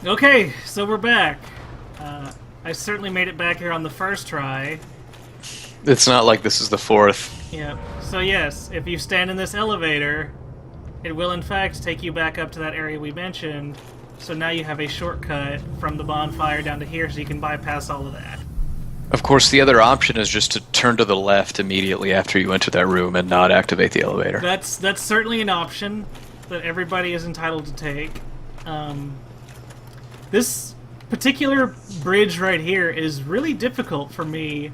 Okay, so we're back. I certainly made it back here on the first try. It's not like this is the fourth. Yep. So yes, if you stand in this elevator, it will in fact take you back up to that area we mentioned. So now you have a shortcut from the bonfire down to here so you can bypass all of that. Of course, the other option is just to turn to the left immediately after you enter that room and not activate the elevator. That's certainly an option that everybody is entitled to take. This particular bridge right here is really difficult for me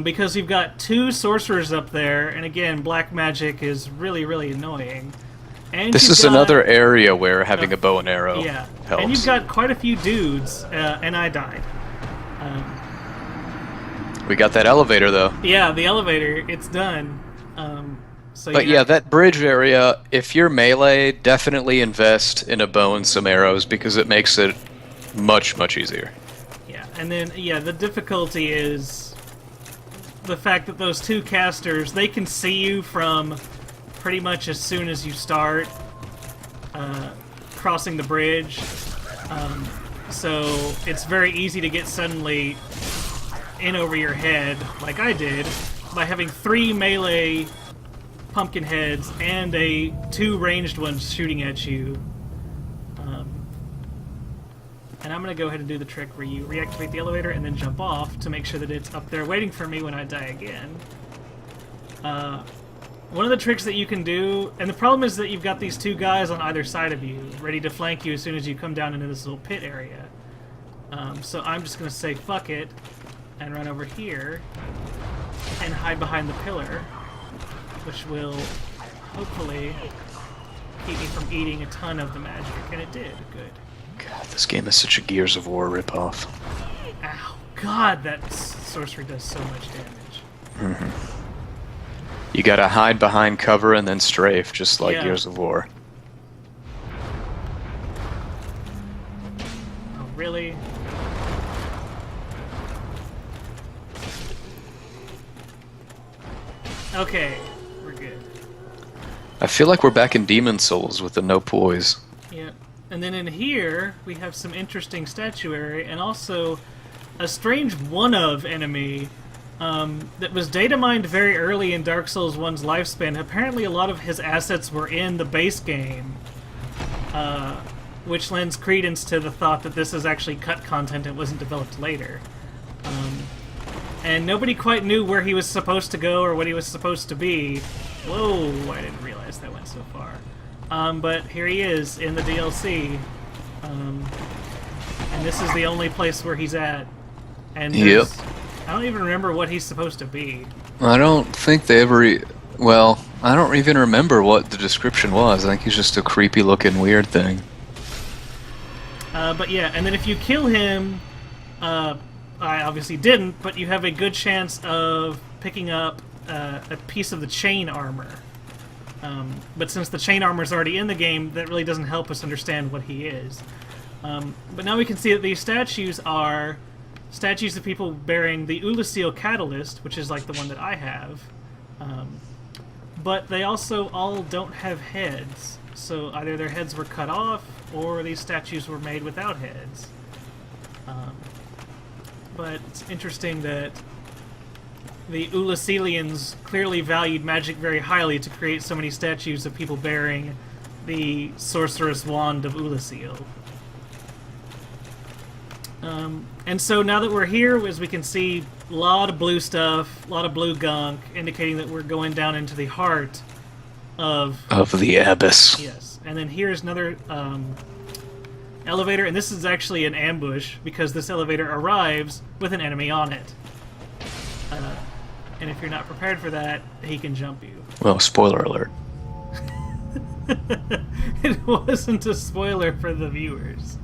because you've got two sorcerers up there, and again, black magic is really, really annoying. And This is another area where having a bow and arrow yeah, helps. and you've got quite a few dudes, and I died. We got that elevator, though. Yeah, the elevator, it's done. But yeah, that bridge area, if you're melee, definitely invest in a bow and some arrows because it makes it much, much easier. Yeah, and then, yeah, the difficulty is the fact that those two casters, they can see you from pretty much as soon as you start crossing the bridge. So it's very easy to get suddenly in over your head, like I did, by having 3 melee pumpkin heads and two ranged ones shooting at you. And I'm going to go ahead and do the trick where you reactivate the elevator and then jump off to make sure that it's up there waiting for me when I die again. One of the tricks that you can do, and the problem is that you've got these two guys on either side of you, ready to flank you as soon as you come down into this little pit area. So I'm just going to say fuck it, and run over here, and hide behind the pillar, which will hopefully keep me from eating a ton of the magic, and it did. Good. God, this game is such a Gears of War ripoff. Ow. God, that sorcery does so much damage. You gotta hide behind cover and then strafe, just like Yeah. Gears of War. Oh, really? Okay, we're good. I feel like we're back in Demon Souls with the no poise. Yeah. And then in here, we have some interesting statuary, and also a strange one-of enemy that was data mined very early in Dark Souls 1's lifespan. Apparently a lot of his assets were in the base game, which lends credence to the thought that this is actually cut content and wasn't developed later. And nobody quite knew where he was supposed to go or what he was supposed to be. Whoa, I didn't realize that went so far. But here he is in the DLC. And this is the only place where he's at. And Yep. I don't even remember what he's supposed to be. I don't think they ever... Well, I don't even remember what the description was. I think he's just a creepy looking weird thing. But yeah, and then if you kill him, I obviously didn't, but you have a good chance of picking up a piece of the chain armor. But since the chain armor is already in the game, that really doesn't help us understand what he is. But now we can see that these statues are statues of people bearing the Ulasil Catalyst, which is like the one that I have. But they also all don't have heads. So either their heads were cut off, or these statues were made without heads. But it's interesting that the Ulasilians clearly valued magic very highly to create so many statues of people bearing the Sorceress Wand of Ulasil. And so now that we're here, as we can see, a lot of blue stuff, a lot of blue gunk, indicating that we're going down into the heart of... Of the Abyss. Yes. And then here's another elevator, and this is actually an ambush, because this elevator arrives with an enemy on it. And if you're not prepared for that, he can jump you. Well, spoiler alert. It wasn't a spoiler for the viewers.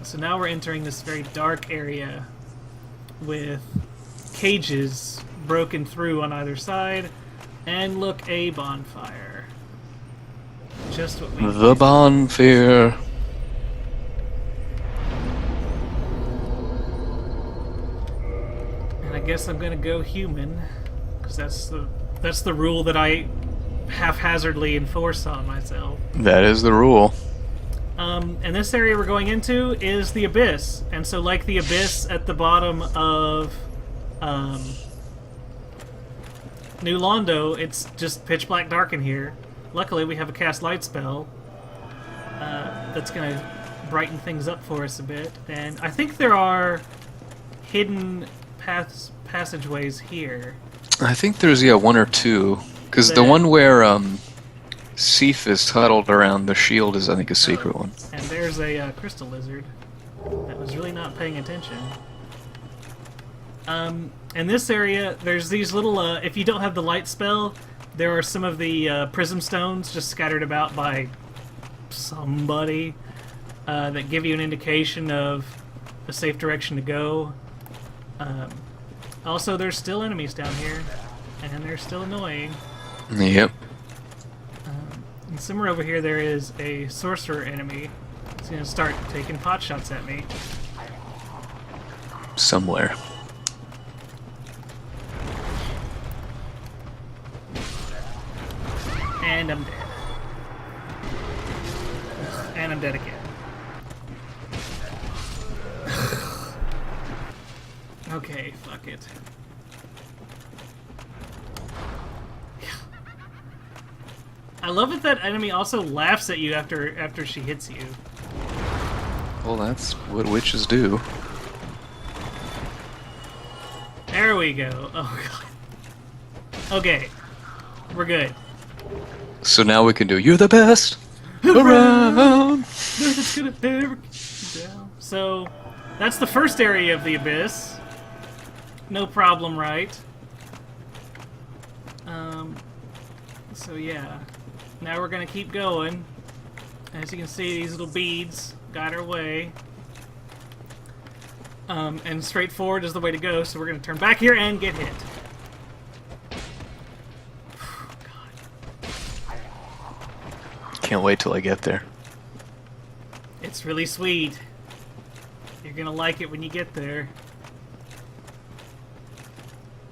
So now we're entering this very dark area with cages broken through on either side, and look, a bonfire. Just what we need. The bonfire. And I guess I'm gonna go human, because that's the rule that I haphazardly enforce on myself. That is the rule. And this area we're going into is the Abyss. And so like the Abyss at the bottom of New Londo, it's just pitch black dark in here. Luckily we have a cast light spell that's going to brighten things up for us a bit. And I think there are hidden passageways here. I think there's, one or two. Because the one where Sif is huddled around the shield is, I think, a secret one. And there's a crystal lizard that was really not paying attention. In this area, there's these little, if you don't have the light spell, there are some of the prism stones just scattered about by somebody that give you an indication of a safe direction to go. Also, there's still enemies down here, and they're still annoying. Yep. And somewhere over here there is a sorcerer enemy. He's going to start taking pot shots at me. Somewhere. And I'm dead. And I'm dead again. Okay, fuck it. I love it that enemy also laughs at you after she hits you. Well, that's what witches do. There we go. Oh god. Okay. We're good. So now we can do "You're the best around." Nothing's gonna ever get you down. So that's the first area of the Abyss. No problem, right? So yeah. Now we're gonna keep going. As you can see, these little beads guide our way. And straight forward is the way to go, so we're gonna turn back here and get hit. Can't wait till I get there. It's really sweet. You're gonna like it when you get there.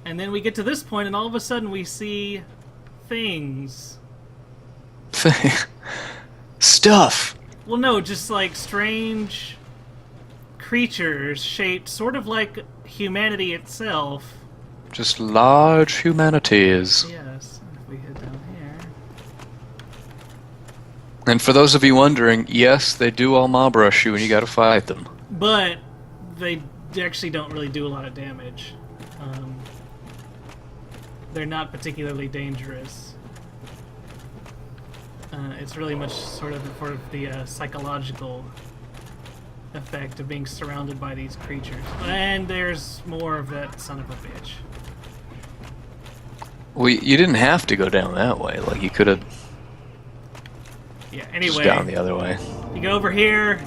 And then we get to this point, and all of a sudden we see things. Stuff. Well, no, just like strange creatures shaped sort of like humanity itself. Just large humanities. Yes, if we head down here. And for those of you wondering, yes, they do all mob rush you and you gotta fight them. But they actually don't really do a lot of damage. They're not particularly dangerous. It's really much sort of the psychological effect of being surrounded by these creatures. And there's more of that son of a bitch. Well, you didn't have to go down that way. Like, you could have Yeah, anyway. just down the other way. You go over here.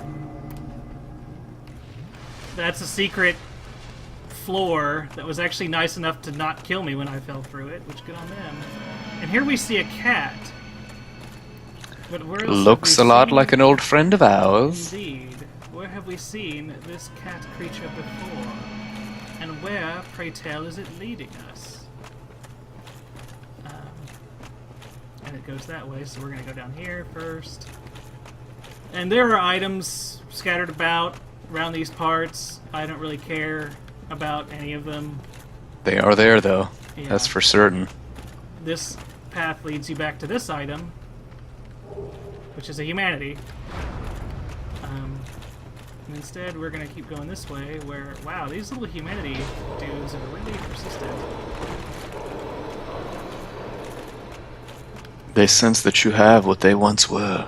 That's a secret floor that was actually nice enough to not kill me when I fell through it, which good on them. And here we see a cat. But where else Looks a lot like an old friend of ours. Indeed. Where have we seen this cat creature before? And where, pray tell, is it leading us? And it goes that way, so we're going to go down here first. And there are items scattered about around these parts. I don't really care about any of them. They are there, though. Yeah. That's for certain. This path leads you back to this item, which is a humanity. And instead, we're going to keep going this way, where, wow, these little humanity dudes are really persistent. They sense that you have what they once were.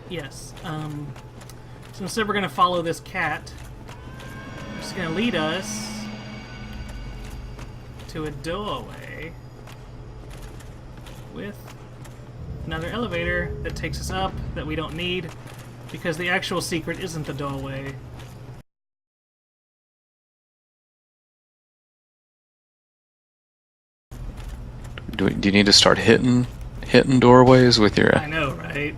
Yes. So instead, we're going to follow this cat. It's going to lead us to a doorway with another elevator that takes us up that we don't need because the actual secret isn't the doorway. Do you need to start hitting doorways with your I know, right?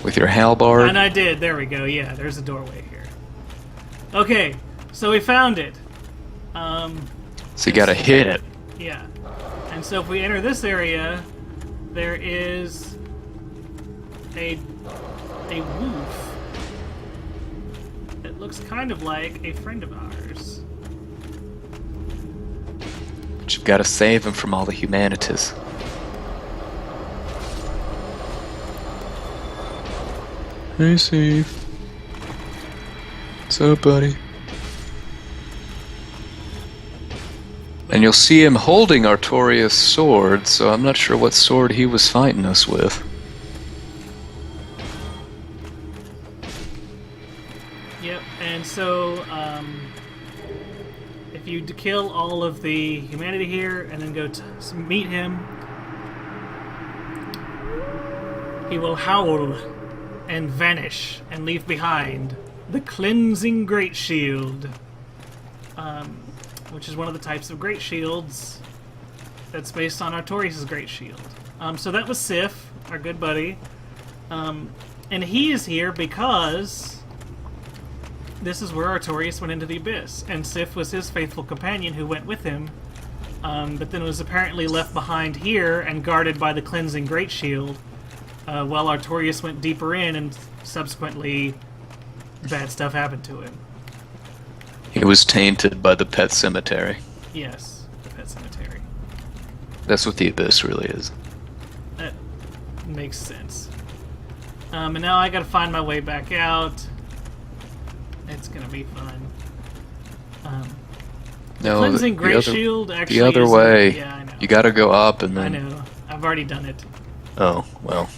with your halberd? And I did. There we go. Yeah, there's a doorway here. Okay, so we found it. So you gotta hit it. Yeah. And And so if we enter this area, there is a wolf. It looks kind of like a friend of ours. But you've got to save him from all the humanities. Hey, Steve. What's up, buddy? And you'll see him holding Artorias' sword, so I'm not sure what sword he was fighting us with. Yep, and so if you kill all of the humanity here and then go to meet him, he will howl and vanish and leave behind the Cleansing Great Shield, which is one of the types of Great Shields that's based on Artorias' Great Shield. So that was Sif, our good buddy. And he is here because this is where Artorias went into the Abyss, and Sif was his faithful companion who went with him, but then was apparently left behind here and guarded by the Cleansing Great Shield, while Artorias went deeper in, and subsequently bad stuff happened to him. He was tainted by the Pet Cemetery. Yes, the Pet Cemetery. That's what the Abyss really is. That makes sense. And now I gotta find my way back out. It's gonna be fun. No, Cleansing Great Shield actually the other is way. Yeah, I know. You gotta go up and then... I know. I've already done it. Oh, well.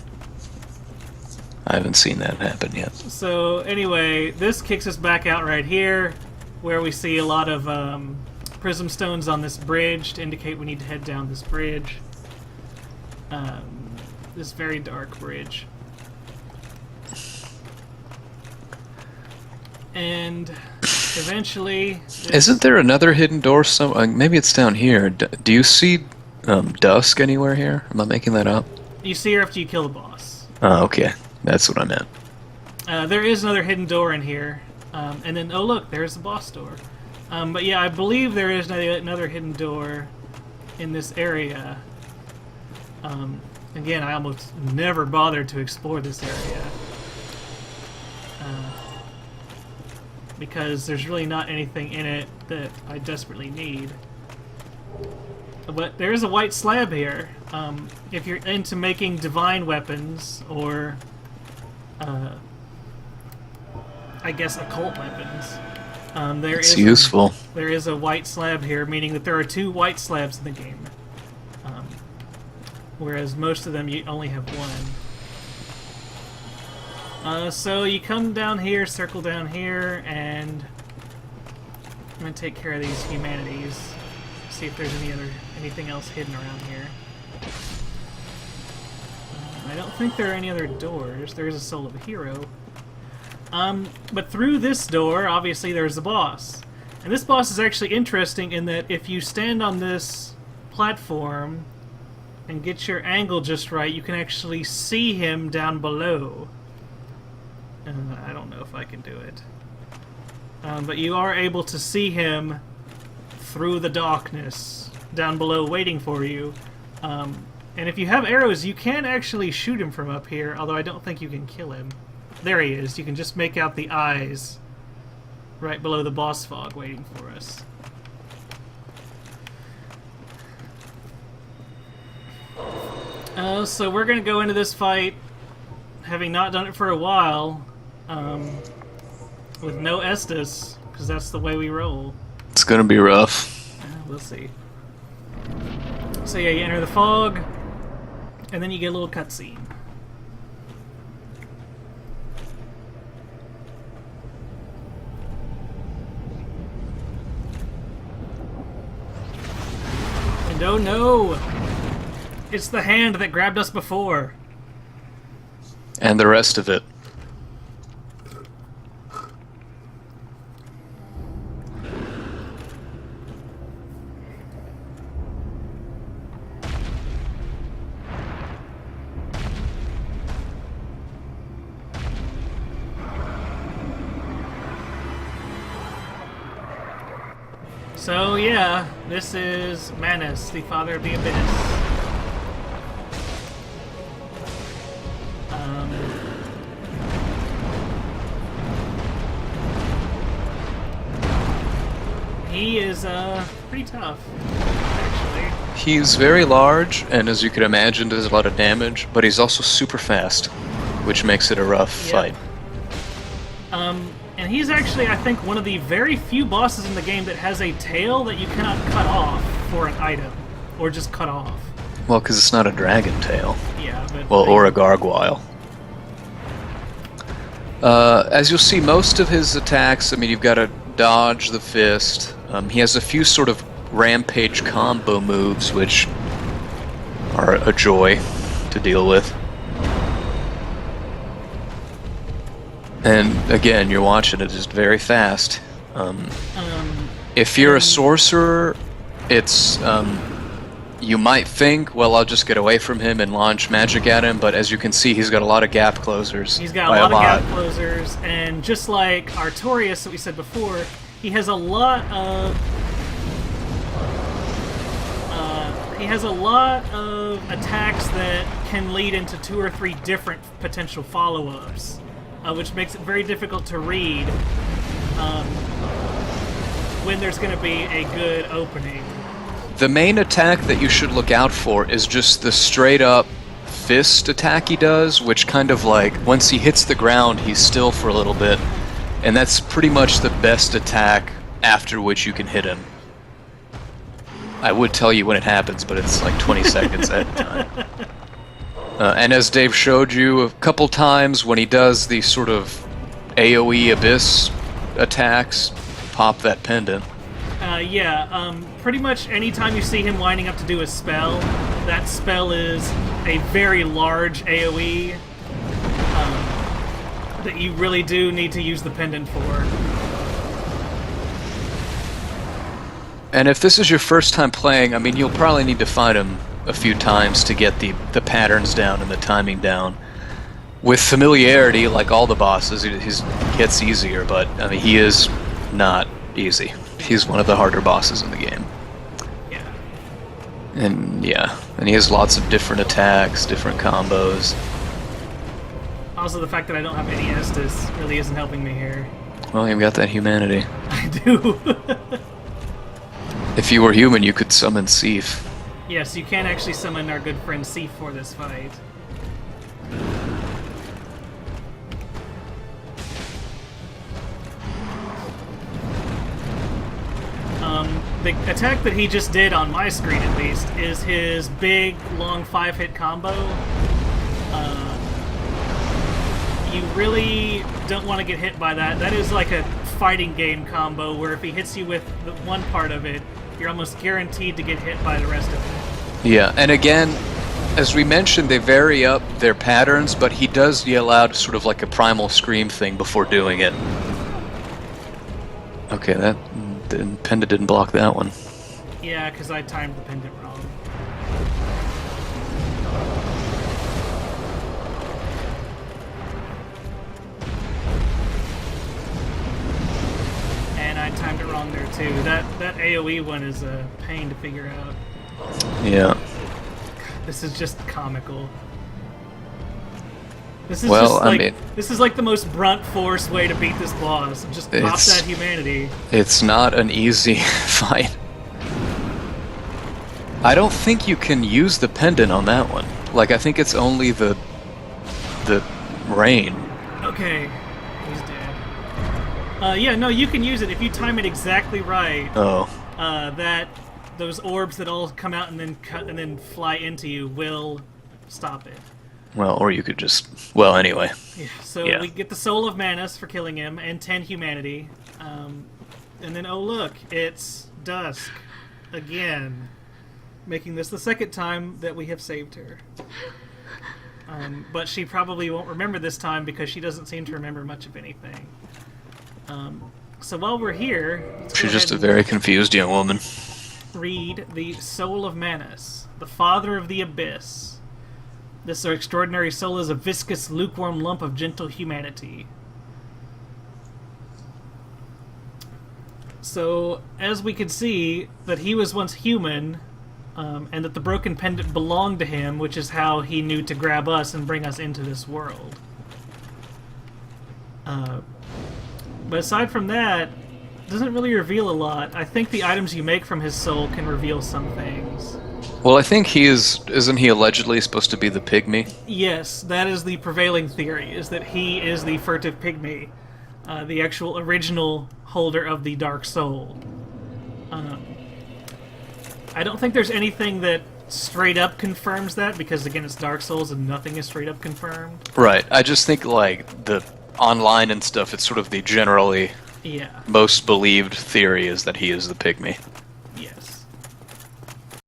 I haven't seen that happen yet. So, anyway, this kicks us back out right here, where we see a lot of prism stones on this bridge to indicate we need to head down this bridge. This very dark bridge. And eventually... Isn't there another hidden door maybe it's down here. Do you see Dusk anywhere here? Am I making that up? You see her after you kill the boss. Oh, okay. That's what I meant. There is another hidden door in here. And then, oh look, there's the boss door. But yeah, I believe there is another hidden door in this area. Again, I almost never bothered to explore this area. Because there's really not anything in it that I desperately need. But there is a white slab here. If you're into making divine weapons, or I guess occult weapons, it's useful. There is a white slab here, meaning that there are 2 white slabs in the game. Whereas most of them you only have 1. So you come down here, circle down here, and I'm gonna take care of these humanities. See if there's anything else hidden around here. I don't think there are any other doors. There is a Soul of a Hero. But through this door, obviously, there's the boss. And this boss is actually interesting in that if you stand on this platform and get your angle just right, you can actually see him down below. I don't know if I can do it. But you are able to see him through the darkness down below waiting for you. And if you have arrows, you can actually shoot him from up here, although I don't think you can kill him. There he is. You can just make out the eyes right below the boss fog waiting for us. So we're going to go into this fight, having not done it for a while, with no Estus, because that's the way we roll. It's going to be rough. We'll see. So yeah, you enter the fog, and then you get a little cutscene. And oh no! It's the hand that grabbed us before. And the rest of it. So yeah, this is Manus, the father of the Abyss. He is pretty tough, actually. He's very large, and as you can imagine, does a lot of damage, but he's also super fast, which makes it a rough fight. And he's actually, I think, one of the very few bosses in the game that has a tail that you cannot cut off for an item, or just cut off. Well, because it's not a dragon tail. Yeah, but... Well, or a gargoyle. As you'll see, most of his attacks, I mean, you've got to dodge the fist. He has a few sort of rampage combo moves, which are a joy to deal with. And again, you're watching it just very fast. If you're a sorcerer, it's you might think, well, I'll just get away from him and launch magic at him, but as you can see, he's got a lot of gap closers. He's got a lot of gap closers, and just like Artorias that we said before, he has a lot of attacks that can lead into 2 or 3 different potential follow-ups, which makes it very difficult to read when there's going to be a good opening. The main attack that you should look out for is just the straight-up fist attack he does, which kind of like, once he hits the ground, he's still for a little bit, and that's pretty much the best attack after which you can hit him. I would tell you when it happens, but it's like 20 seconds at a time. And as Dave showed you a couple times, when he does these sort of AoE Abyss attacks, pop that pendant. Pretty much anytime you see him lining up to do a spell, that spell is a very large AoE that you really do need to use the pendant for. And if this is your first time playing, I mean, you'll probably need to fight him a few times to get the patterns down and the timing down. With familiarity, like all the bosses, he gets easier, but I mean, he is not easy. He's one of the harder bosses in the game. And he has lots of different attacks, different combos. Also, the fact that I don't have any Estus really isn't helping me here. Well, you've got that humanity. I do. If you were human, you could summon Sif. Yes, you can actually summon our good friend Sif for this fight. The attack that he just did on my screen, at least, is his big, long 5-hit combo. You really don't want to get hit by that. That is like a fighting game combo where if he hits you with the one part of it, you're almost guaranteed to get hit by the rest of it. Yeah, and again, as we mentioned, they vary up their patterns, but he does yell out sort of like a primal scream thing before doing it. Okay, the pendant didn't block that one. Yeah, because I timed the pendant wrong. And I timed it wrong there too. That AoE one is a pain to figure out. Yeah. This is just comical. This is this is like the most brunt force way to beat this boss. Just pop that humanity. It's not an easy fight. I don't think you can use the pendant on that one. Like, I think it's only the rain. Okay, he's dead. Yeah, no, you can use it if you time it exactly right. Oh. Those orbs that all come out and then fly into you will stop it. Well, or you could just... Well, anyway. Yeah, so we get the Soul of Manus for killing him, and 10 humanity. And then, oh look, it's Dusk. Again. Making this the second time that we have saved her. But she probably won't remember this time because she doesn't seem to remember much of anything. So while we're here... She's just a very confused young woman. Read the Soul of Manus, the father of the Abyss. This extraordinary soul is a viscous, lukewarm lump of gentle humanity. So, as we could see, that he was once human, and that the broken pendant belonged to him, which is how he knew to grab us and bring us into this world. But aside from that, it doesn't really reveal a lot. I think the items you make from his soul can reveal some things. Well, I think isn't he allegedly supposed to be the pygmy? Yes, that is the prevailing theory, is that he is the furtive pygmy, the actual original holder of the Dark Soul. I don't think there's anything that straight up confirms that, because again, it's Dark Souls and nothing is straight up confirmed. Right. I just think, like, the online and stuff, it's sort of the generally Yeah. most believed theory is that he is the pygmy.